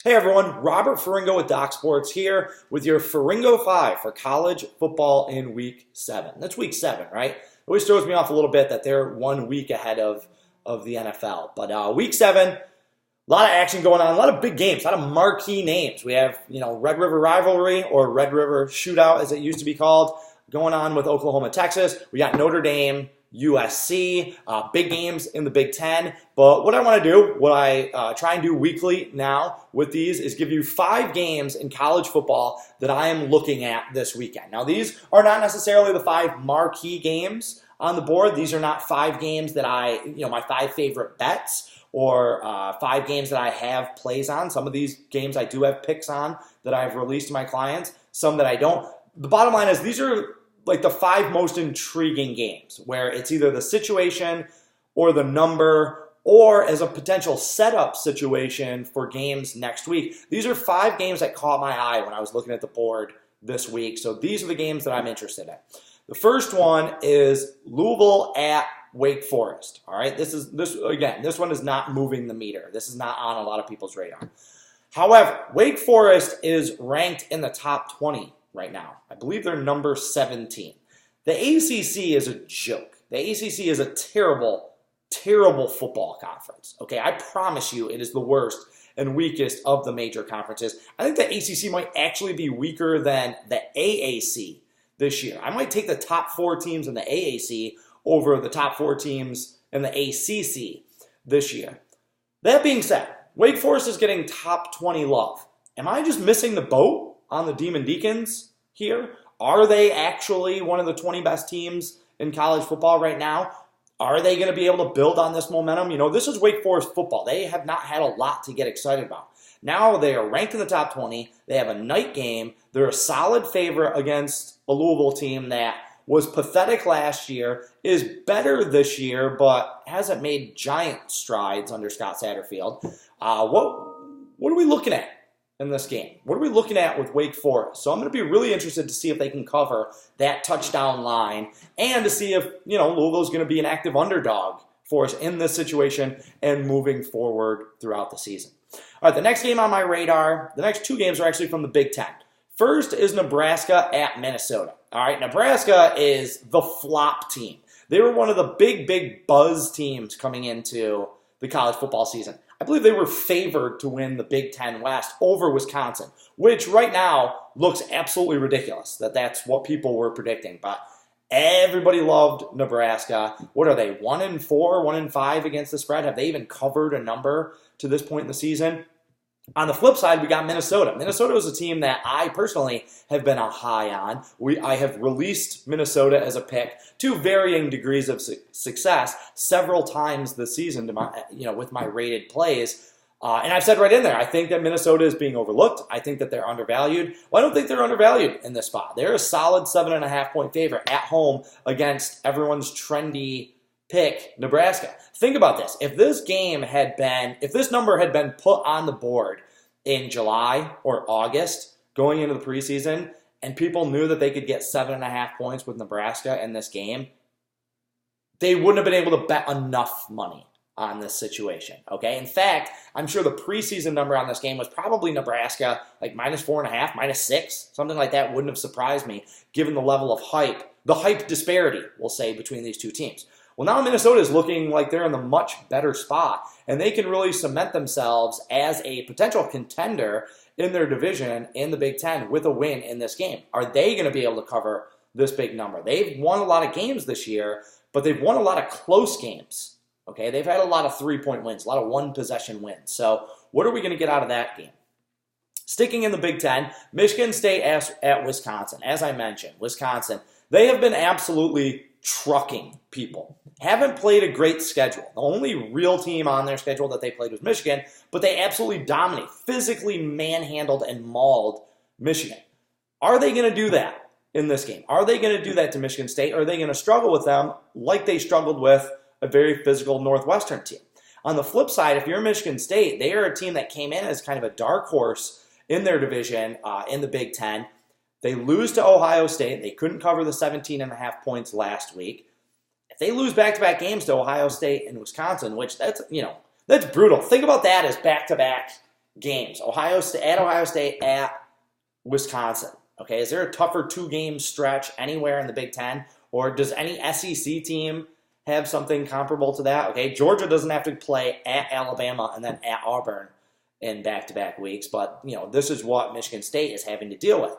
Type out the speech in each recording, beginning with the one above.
Hey everyone, Robert Ferringo with Doc Sports here with your Ferringo 5 for college football in week 7. That's week 7, right? It always throws me off a little bit that they're 1 week ahead of the NFL. But week 7, a lot of action going on, a lot of big games, a lot of marquee names. We have, Red River Rivalry or Red River Shootout as it used to be called going on with Oklahoma, Texas. We got Notre Dame, USC, big games in the Big Ten. But what I want to do, what I try and do weekly now with these is give you 5 games in college football that I am looking at this weekend. Now, these are not necessarily the 5 marquee games on the board. These are not 5 games that my 5 favorite bets or 5 games that I have plays on. Some of these games I do have picks on that I've released to my clients, some that I don't. The bottom line is these are like the 5 most intriguing games where it's either the situation or the number or as a potential setup situation for games next week. These are 5 games that caught my eye when I was looking at the board this week. So these are the games that I'm interested in. The first one is Louisville at Wake Forest. All right, this one is not moving the meter. This is not on a lot of people's radar. However, Wake Forest is ranked in the top 20 right now. I believe they're number 17. The ACC is a joke. The ACC is a terrible, terrible football conference. Okay, I promise you it is the worst and weakest of the major conferences. I think the ACC might actually be weaker than the AAC this year. I might take the top 4 teams in the AAC over the top 4 teams in the ACC this year. That being said, Wake Forest is getting top 20 love. Am I just missing the boat on the Demon Deacons here? Are they actually one of the 20 best teams in college football right now? Are they going to be able to build on this momentum? This is Wake Forest football. They have not had a lot to get excited about. Now they are ranked in the top 20. They have a night game. They're a solid favorite against a Louisville team that was pathetic last year, is better this year, but hasn't made giant strides under Scott Satterfield. What are we looking at in this game? What are we looking at with Wake Forest? So I'm going to be really interested to see if they can cover that touchdown line and to see if, Louisville's going to be an active underdog for us in this situation and moving forward throughout the season. All right, the next game on my radar, the next 2 games are actually from the Big Ten. First is Nebraska at Minnesota. All right, Nebraska is the flop team. They were one of the big buzz teams coming into the college football season. I believe they were favored to win the Big Ten West over Wisconsin, which right now looks absolutely ridiculous that that's what people were predicting. But everybody loved Nebraska. What are they, 1-4, 1-5 against the spread? Have they even covered a number to this point in the season? On the flip side, we got Minnesota. Minnesota is a team that I personally have been a high on. I have released Minnesota as a pick to varying degrees of success several times this season with my rated plays. And I've said right in there, I think that Minnesota is being overlooked. I think that they're undervalued. Well, I don't think they're undervalued in this spot. They're a solid 7.5-point favorite at home against everyone's trendy pick, Nebraska. Think about this. If this number had been put on the board in July or August going into the preseason and people knew that they could get 7.5 points with Nebraska in this game, they wouldn't have been able to bet enough money on this situation, okay? In fact, I'm sure the preseason number on this game was probably Nebraska, like -4.5, -6, something like that wouldn't have surprised me given the level of hype, the hype disparity, we'll say, between these 2 teams. Well, now Minnesota is looking like they're in a much better spot, and they can really cement themselves as a potential contender in their division in the Big Ten with a win in this game. Are they going to be able to cover this big number? They've won a lot of games this year, but they've won a lot of close games. Okay, they've had a lot of 3-point wins, a lot of one-possession wins. So what are we going to get out of that game? Sticking in the Big Ten, Michigan State at Wisconsin. As I mentioned, Wisconsin, they have been absolutely trucking people. Haven't played a great schedule. The only real team on their schedule that they played was Michigan, but they absolutely dominate, physically manhandled and mauled Michigan. Are they going to do that in this game? Are they going to do that to Michigan State? Or are they going to struggle with them like they struggled with a very physical Northwestern team? On the flip side, if you're Michigan State, they are a team that came in as kind of a dark horse in their division in the Big Ten. They lose to Ohio State. They couldn't cover the 17.5 points last week. If they lose back-to-back games to Ohio State and Wisconsin, which that's brutal. Think about that as back-to-back games. Ohio State, at Wisconsin. Okay, is there a tougher 2-game stretch anywhere in the Big Ten? Or does any SEC team have something comparable to that? Okay, Georgia doesn't have to play at Alabama and then at Auburn in back-to-back weeks. But, this is what Michigan State is having to deal with.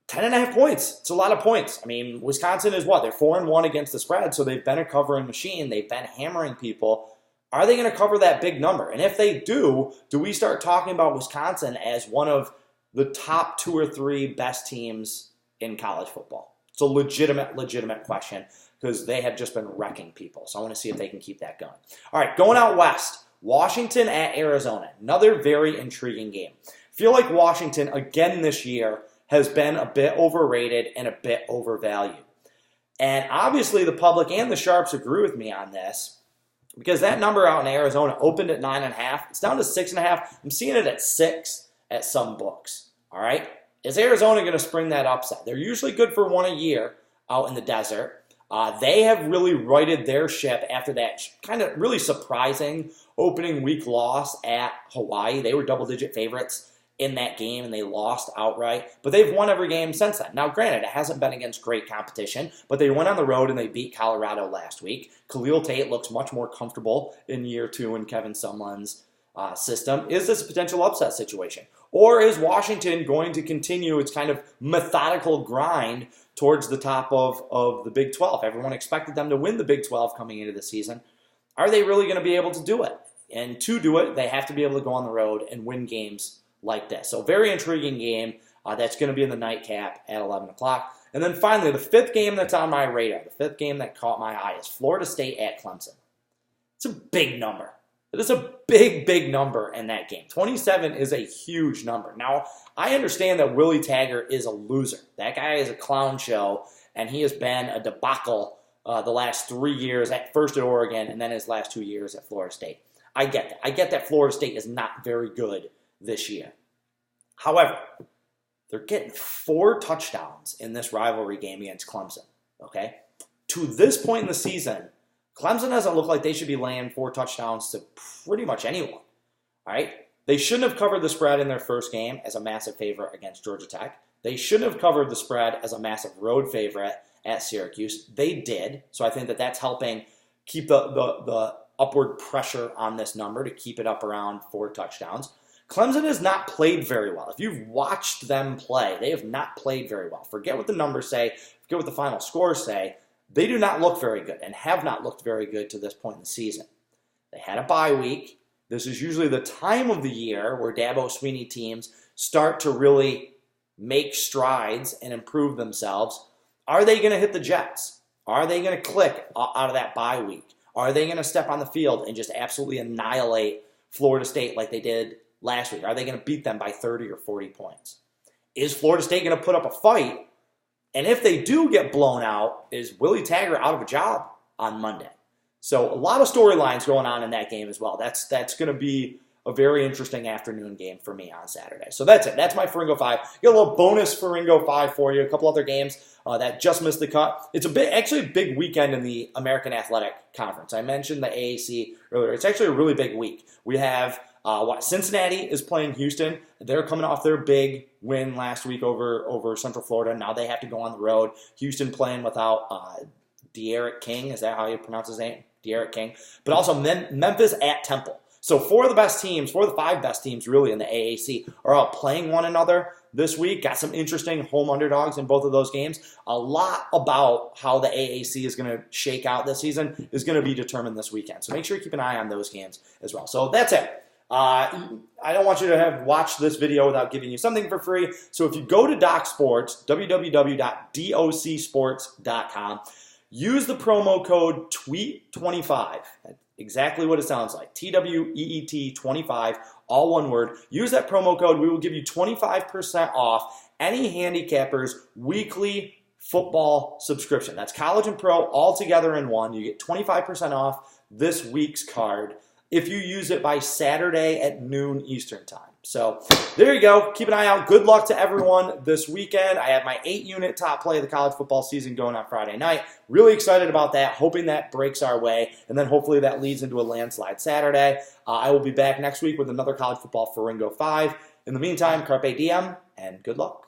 10.5 points. It's a lot of points. I mean, Wisconsin is what? They're 4-1 against the spread, so they've been a covering machine. They've been hammering people. Are they going to cover that big number? And if they do we start talking about Wisconsin as one of the top 2 or 3 best teams in college football? It's a legitimate question because they have just been wrecking people. So I want to see if they can keep that going. All right, going out west, Washington at Arizona. Another very intriguing game. Feel like Washington, again this year, has been a bit overrated and a bit overvalued. And obviously the public and the sharps agree with me on this because that number out in Arizona opened at 9.5. It's down to 6.5. I'm seeing it at 6 at some books. All right? Is Arizona going to spring that upset? They're usually good for one a year out in the desert. They have really righted their ship after that kind of really surprising opening week loss at Hawaii. They were double-digit favorites in that game, and they lost outright. But they've won every game since then. Now, granted, it hasn't been against great competition, but they went on the road and they beat Colorado last week. Khalil Tate looks much more comfortable in year 2 in Kevin Sumlin's system. Is this a potential upset situation? Or is Washington going to continue its kind of methodical grind towards the top of the Big 12? Everyone expected them to win the Big 12 coming into the season. Are they really going to be able to do it? And to do it, they have to be able to go on the road and win games like this. So very intriguing game that's going to be in the nightcap at 11 o'clock. And then finally, the 5th game that's on my radar, the 5th game that caught my eye is Florida State at Clemson. It's a big number. It is a big number in that game. 27 is a huge number. Now, I understand that Willie Taggart is a loser. That guy is a clown show, and he has been a debacle the last 3 years, first at Oregon, and then his last 2 years at Florida State. I get that. I get that Florida State is not very good this year. However, they're getting 4 touchdowns in this rivalry game against Clemson. Okay? To this point in the season, Clemson doesn't look like they should be laying 4 touchdowns to pretty much anyone. All right? They shouldn't have covered the spread in their first game as a massive favorite against Georgia Tech. They shouldn't have covered the spread as a massive road favorite at Syracuse. They did. So I think that that's helping keep the upward pressure on this number to keep it up around 4 touchdowns. Clemson has not played very well. If you've watched them play, they have not played very well. Forget what the numbers say. Forget what the final scores say. They do not look very good and have not looked very good to this point in the season. They had a bye week. This is usually the time of the year where Dabo Swinney teams start to really make strides and improve themselves. Are they going to hit the Jets? Are they going to click out of that bye week? Are they going to step on the field and just absolutely annihilate Florida State like they did last week? Are they going to beat them by 30 or 40 points? Is Florida State going to put up a fight? And if they do get blown out, is Willie Taggart out of a job on Monday? So a lot of storylines going on in that game as well. That's going to be a very interesting afternoon game for me on Saturday. So that's it. That's my Ferringo 5. Got a little bonus Ferringo 5 for you. A couple other games that just missed the cut. It's actually a big weekend in the American Athletic Conference. I mentioned the AAC earlier. It's actually a really big week. We have Cincinnati is playing Houston. They're coming off their big win last week over Central Florida. Now they have to go on the road. Houston playing without De'Aaron King. Is that how you pronounce his name? De'Aaron King. But also Memphis at Temple. So 4 of the 5 best teams really in the AAC are all playing one another this week. Got some interesting home underdogs in both of those games. A lot about how the AAC is going to shake out this season is going to be determined this weekend. So make sure you keep an eye on those games as well. So that's it. I don't want you to have watched this video without giving you something for free. So if you go to Doc Sports, www.docsports.com, use the promo code TWEET25. Exactly what it sounds like. TWEET25, all one word. Use that promo code. We will give you 25% off any handicapper's weekly football subscription. That's college and pro all together in one. You get 25% off this week's card. if you use it by Saturday at noon Eastern time. So there you go. Keep an eye out. Good luck to everyone this weekend. I have my 8-unit top play of the college football season going on Friday night. Really excited about that. Hoping that breaks our way. And then hopefully that leads into a landslide Saturday. I will be back next week with another college football Ferringo 5. In the meantime, carpe diem and good luck.